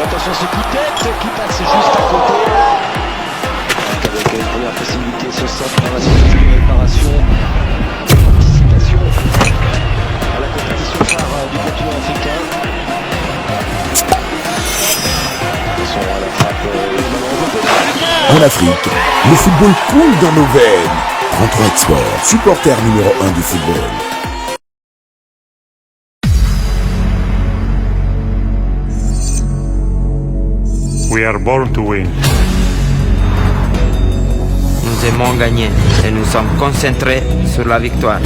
Attention ce coup de tête qui passe juste à côté. Avec une première possibilité ce centre dans la suite de réparation. Participation à la compétition phare du continent africain. Attention à la frappe. En Afrique, le football coule dans nos veines. 33 Export, supporter numéro 1 du football. We are born to win. Nous aimons gagner et nous sommes concentrés sur la victoire.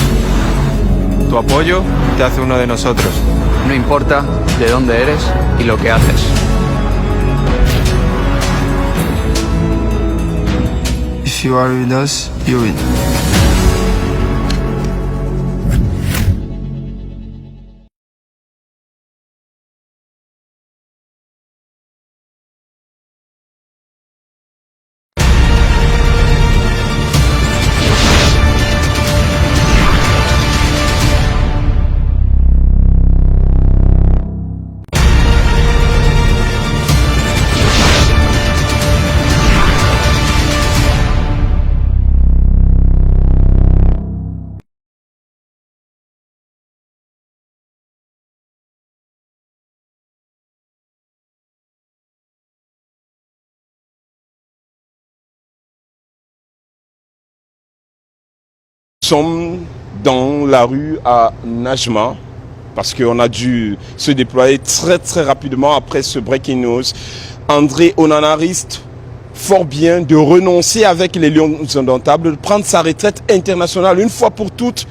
Tu apoyo te hace uno de nosotros. No importa de dónde eres y lo que haces. If you are with us, you win. Nous sommes dans la rue à Najma parce qu'on a dû se déployer très rapidement après ce breaking news. André Onana risque fort bien de renoncer avec les Lions indomptables, de prendre sa retraite internationale une fois pour toutes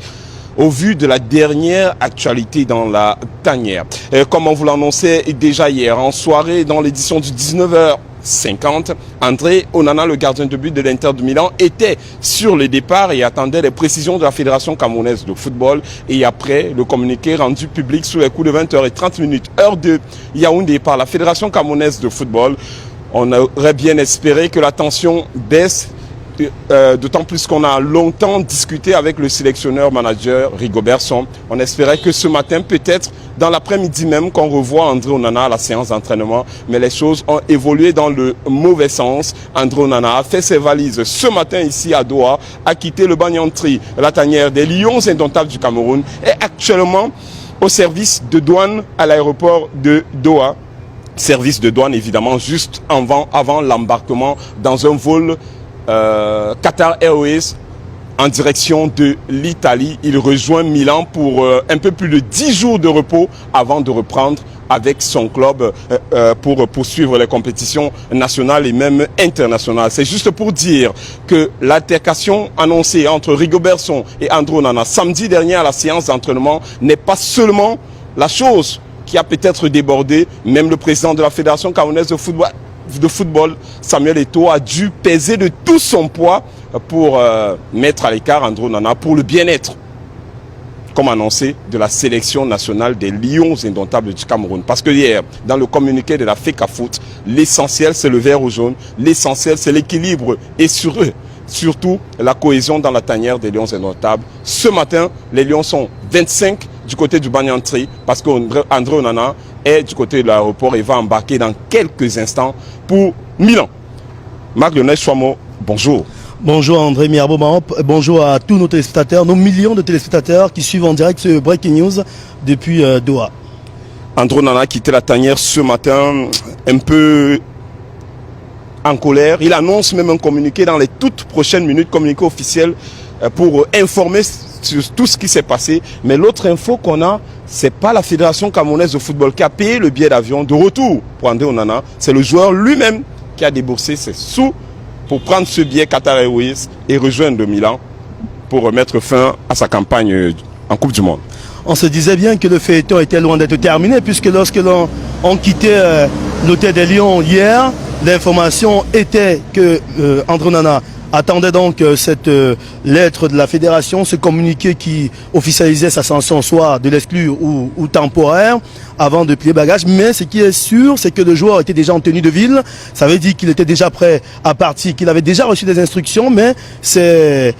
au vu de la dernière actualité dans la tanière. Comme on vous l'annonçait déjà hier en soirée dans l'édition du 19h50, André Onana, le gardien de but de l'Inter de Milan, était sur le départ et attendait les précisions de la Fédération camerounaise de football. Et après le communiqué rendu public sous les coups de 20h30, heure de Yaoundé par la Fédération camerounaise de football, on aurait bien espéré que la tension baisse. D'autant plus qu'on a longtemps discuté avec le sélectionneur-manager Rigobert Song. On espérait que ce matin, peut-être dans l'après-midi même, qu'on revoit André Onana à la séance d'entraînement. Mais les choses ont évolué dans le mauvais sens. André Onana a fait ses valises ce matin ici à Doha, a quitté le Banyantree, la tanière des Lions indomptables du Cameroun, est actuellement au service de douane à l'aéroport de Doha. Service de douane évidemment juste avant l'embarquement dans un vol Qatar Airways en direction de l'Italie. Il rejoint Milan pour un peu plus de 10 jours de repos avant de reprendre avec son club pour poursuivre les compétitions nationales et même internationales. C'est juste pour dire que l'altercation annoncée entre Rigobert Song et André Onana samedi dernier à la séance d'entraînement n'est pas seulement la chose qui a peut-être débordé. Même le président de la Fédération camerounaise de football, Samuel Eto'o, a dû peser de tout son poids pour mettre à l'écart André Onana pour le bien-être, comme annoncé, de la sélection nationale des Lions indomptables du Cameroun. Parce que hier, dans le communiqué de la FECAFOOT, l'essentiel c'est le vert ou jaune, l'essentiel c'est l'équilibre et surtout la cohésion dans la tanière des Lions indomptables. Ce matin, les Lions sont 25 du côté du Banyantree parce qu'André Onana est du côté de l'aéroport et va embarquer dans quelques instants pour Milan. Marc-Lionel Chouamo, bonjour. Bonjour André Mierbo, bonjour à tous nos téléspectateurs, nos millions de téléspectateurs qui suivent en direct ce Breaking News depuis Doha. André Onana a quitté la tanière ce matin un peu en colère. Il annonce même un communiqué dans les toutes prochaines minutes, communiqué officiel pour informer sur tout ce qui s'est passé. Mais l'autre info qu'on a, c'est pas la Fédération camerounaise de football qui a payé le billet d'avion de retour pour André Onana. C'est le joueur lui-même qui a déboursé ses sous pour prendre ce billet Qatar Airways et rejoindre Milan pour mettre fin à sa campagne en Coupe du Monde. On se disait bien que le feuilleton était loin d'être terminé puisque lorsque l'on quittait l'hôtel des Lions hier, l'information était que André Onana attendait donc cette lettre de la fédération, ce communiqué qui officialisait sa sanction soit de l'exclure ou temporaire avant de plier bagage. Mais ce qui est sûr, c'est que le joueur était déjà en tenue de ville. Ça veut dire qu'il était déjà prêt à partir, qu'il avait déjà reçu des instructions, mais ses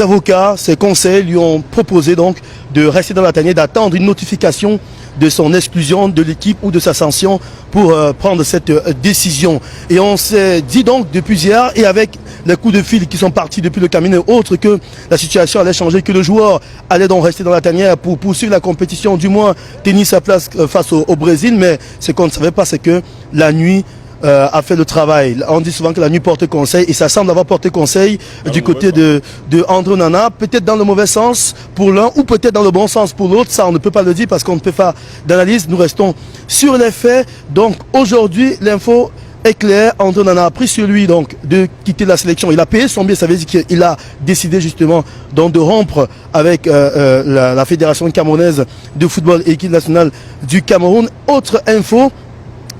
avocats, ses conseils lui ont proposé donc de rester dans la tanière, d'attendre une notification de son exclusion de l'équipe ou de sa sanction pour prendre cette décision. Et on s'est dit donc depuis hier, et avec les coups de fil qui sont partis depuis le cabinet autre, que la situation allait changer, que le joueur allait donc rester dans la tanière pour poursuivre la compétition, du moins tenir sa place face au Brésil. Mais ce qu'on ne savait pas, c'est que la nuit a fait le travail. On dit souvent que la nuit porte conseil, et ça semble avoir porté conseil du côté de André Onana, peut-être dans le mauvais sens pour l'un ou peut-être dans le bon sens pour l'autre. Ça, on ne peut pas le dire parce qu'on ne peut pas d'analyse. Nous restons sur les faits. Donc aujourd'hui, l'info est claire. André Onana a pris sur lui donc de quitter la sélection. Il a payé son billet, ça veut dire qu'il a décidé justement donc de rompre avec la fédération camerounaise de football et l'équipe nationale du Cameroun. Autre info,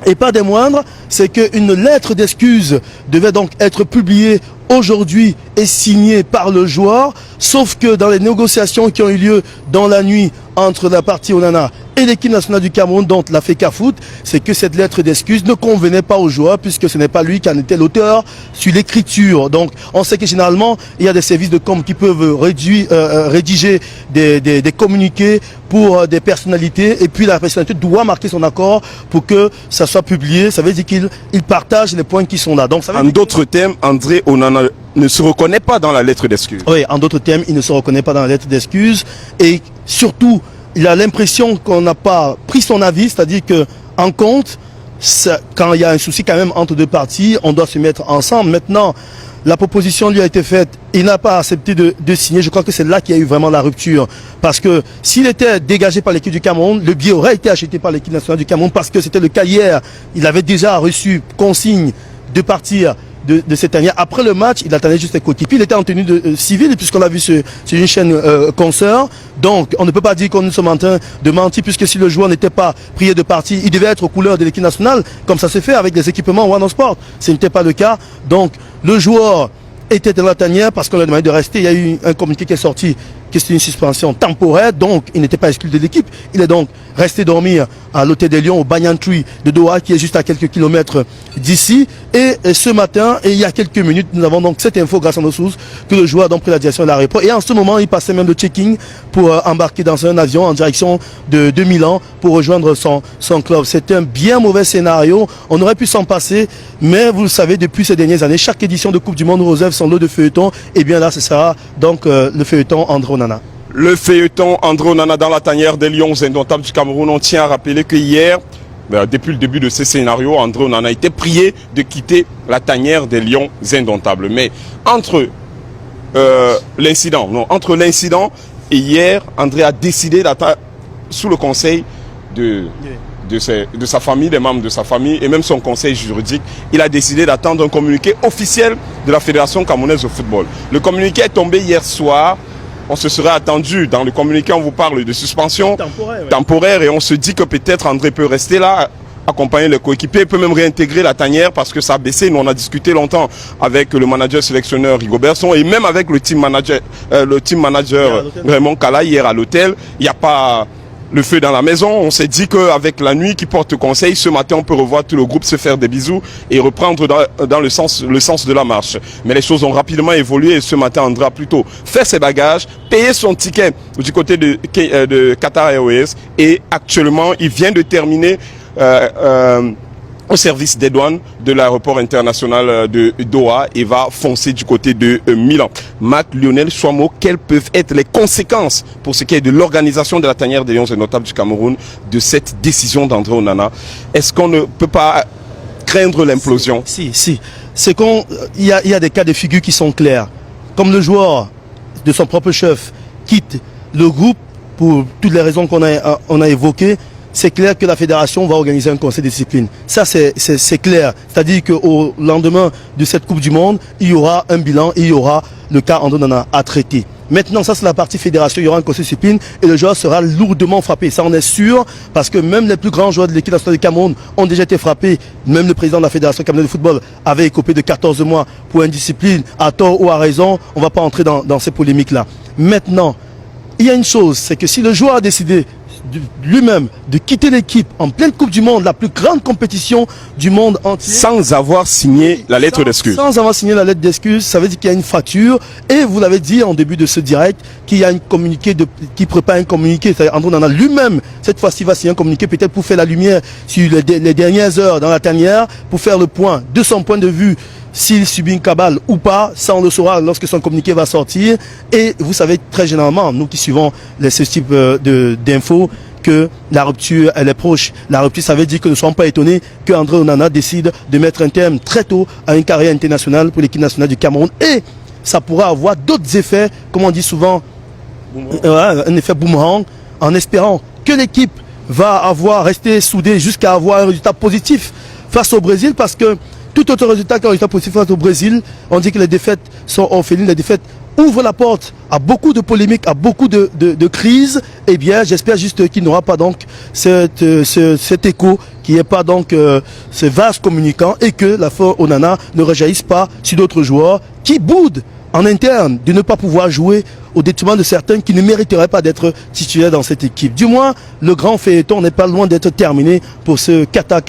et pas des moindres, c'est qu'une lettre d'excuse devait donc être publiée aujourd'hui et signée par le joueur, sauf que dans les négociations qui ont eu lieu dans la nuit entre la partie Onana et l'équipe nationale du Cameroun, dont la FECAFOOT, c'est que cette lettre d'excuse ne convenait pas au joueur puisque ce n'est pas lui qui en était l'auteur sur l'écriture. Donc on sait que généralement il y a des services de com qui peuvent rédiger des communiqués pour des personnalités, et puis la personnalité doit marquer son accord pour que ça soit publié. Ça veut dire qu'il partage les points qui sont là. Donc, ça veut en d'autres termes, André Onana ne se reconnaît pas dans la lettre d'excuse. Oui, en d'autres termes, il ne se reconnaît pas dans la lettre d'excuse, et surtout, il a l'impression qu'on n'a pas pris son avis, c'est-à-dire que en compte, quand il y a un souci quand même entre deux parties, on doit se mettre ensemble. Maintenant, la proposition lui a été faite, il n'a pas accepté de signer. Je crois que c'est là qu'il y a eu vraiment la rupture. Parce que s'il était dégagé par l'équipe du Cameroun, le billet aurait été acheté par l'équipe nationale du Cameroun, parce que c'était le cas hier. Il avait déjà reçu consigne de partir de cette année. Après le match, il attendait juste les coéquipiers. Il était en tenue civile, puisqu'on l'a vu sur une chaîne consoeur. Donc, on ne peut pas dire qu'on nous sommes en train de mentir, puisque si le joueur n'était pas prié de partir, il devait être aux couleurs de l'équipe nationale, comme ça se fait avec les équipements One Sport. Ce n'était pas le cas. Donc, le joueur était dans la tanière parce qu'on lui a demandé de rester. Il y a eu un communiqué qui est sorti, que c'est une suspension temporaire, donc il n'était pas exclu de l'équipe. Il est donc resté dormir à l'hôtel des Lions, au Banyan Tree de Doha, qui est juste à quelques kilomètres d'ici. Et ce matin, et il y a quelques minutes, nous avons donc cette info grâce à nos sources, que le joueur a donc pris la direction de l'aéroport. Et en ce moment, il passait même le check-in pour embarquer dans un avion en direction de Milan pour rejoindre son club. C'est un bien mauvais scénario. On aurait pu s'en passer, mais vous le savez, depuis ces dernières années, chaque édition de Coupe du Monde nous réserve son lot de feuilletons. Et bien là, ce sera donc le feuilleton André Onana. Le feuilleton André Onana dans la tanière des Lions indomptables du Cameroun. On tient à rappeler que hier, depuis le début de ce scénario, André Onana a été prié de quitter la tanière des Lions indomptables. Mais entre l'incident et hier, André a décidé d'attendre sous le conseil de sa famille, des membres de sa famille et même son conseil juridique. Il a décidé d'attendre un communiqué officiel de la Fédération camerounaise de football. Le communiqué est tombé hier soir. On se serait attendu. Dans le communiqué, on vous parle de suspension temporaire, et on se dit que peut-être André peut rester là, accompagner les coéquipiers, il peut même réintégrer la tanière parce que ça a baissé. Nous, on a discuté longtemps avec le manager sélectionneur Rigobertson et même avec le team manager Raymond Kala hier à l'hôtel. Il n'y a pas le feu dans la maison. On s'est dit qu'avec la nuit qui porte conseil, ce matin, on peut revoir tout le groupe se faire des bisous et reprendre dans le sens de la marche. Mais les choses ont rapidement évolué et ce matin, André a plutôt fait ses bagages, payé son ticket du côté de Qatar Airways, et actuellement, il vient de terminer au service des douanes de l'aéroport international de Doha et va foncer du côté de Milan. Marc Lionel Chouamau, quelles peuvent être les conséquences pour ce qui est de l'organisation de la tanière des Lions indomptables du Cameroun de cette décision d'André Onana? Est-ce qu'on ne peut pas craindre l'implosion? Si. C'est qu'il y a des cas de figure qui sont clairs. Comme le joueur de son propre chef quitte le groupe pour toutes les raisons qu'on a évoquées, c'est clair que la fédération va organiser un conseil de discipline. Ça, c'est clair. C'est-à-dire qu'au lendemain de cette Coupe du Monde, il y aura un bilan et il y aura le cas André Onana à traiter. Maintenant, ça c'est la partie fédération, il y aura un conseil de discipline et le joueur sera lourdement frappé. Ça, on est sûr, parce que même les plus grands joueurs de l'équipe nationale du Cameroun ont déjà été frappés. Même le président de la fédération camerounaise de football avait écopé de 14 mois pour indiscipline, à tort ou à raison. On ne va pas entrer dans ces polémiques-là. Maintenant, il y a une chose, c'est que si le joueur a décidé lui-même de quitter l'équipe en pleine Coupe du Monde, la plus grande compétition du monde entier. Sans avoir signé la lettre d'excuse. Sans avoir signé la lettre d'excuse, ça veut dire qu'il y a une fracture. Et vous l'avez dit en début de ce direct, qu'il y a un communiqué qui prépare un communiqué. André Onana lui-même, cette fois-ci, va signer un communiqué peut-être pour faire la lumière sur les dernières heures dans la tanière, pour faire le point de son point de vue. S'il subit une cabale ou pas, ça on le saura lorsque son communiqué va sortir. Et vous savez très généralement, nous qui suivons ce type d'infos, que la rupture, elle est proche. La rupture, ça veut dire que ne soyons pas étonnés que André Onana décide de mettre un terme très tôt à une carrière internationale pour l'équipe nationale du Cameroun. Et ça pourra avoir d'autres effets, comme on dit souvent, un effet boomerang, en espérant que l'équipe va rester soudée jusqu'à avoir un résultat positif face au Brésil, parce que tout autre résultat qu'un résultat positif face au Brésil, on dit que les défaites sont orphelines, les défaites ouvrent la porte à beaucoup de polémiques, à beaucoup de crises. Eh bien, j'espère juste qu'il n'y aura pas donc cet écho, qu'il n'y ait pas donc ce vase communicant, et que la foi Onana ne rejaillisse pas sur d'autres joueurs qui boudent en interne de ne pas pouvoir jouer au détriment de certains qui ne mériteraient pas d'être titulaires dans cette équipe. Du moins, le grand feuilleton n'est pas loin d'être terminé pour ce Qatar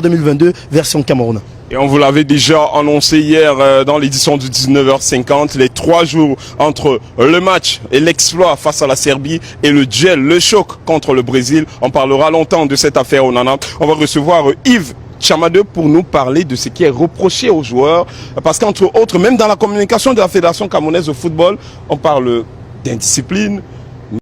2022 version Cameroun. Et on vous l'avait déjà annoncé hier dans l'édition du 19h50, les 3 jours entre le match et l'exploit face à la Serbie et le duel, le choc contre le Brésil. On parlera longtemps de cette affaire Onana. On va recevoir Yves Chamade pour nous parler de ce qui est reproché aux joueurs. Parce qu'entre autres, même dans la communication de la Fédération camerounaise de football, on parle d'indiscipline,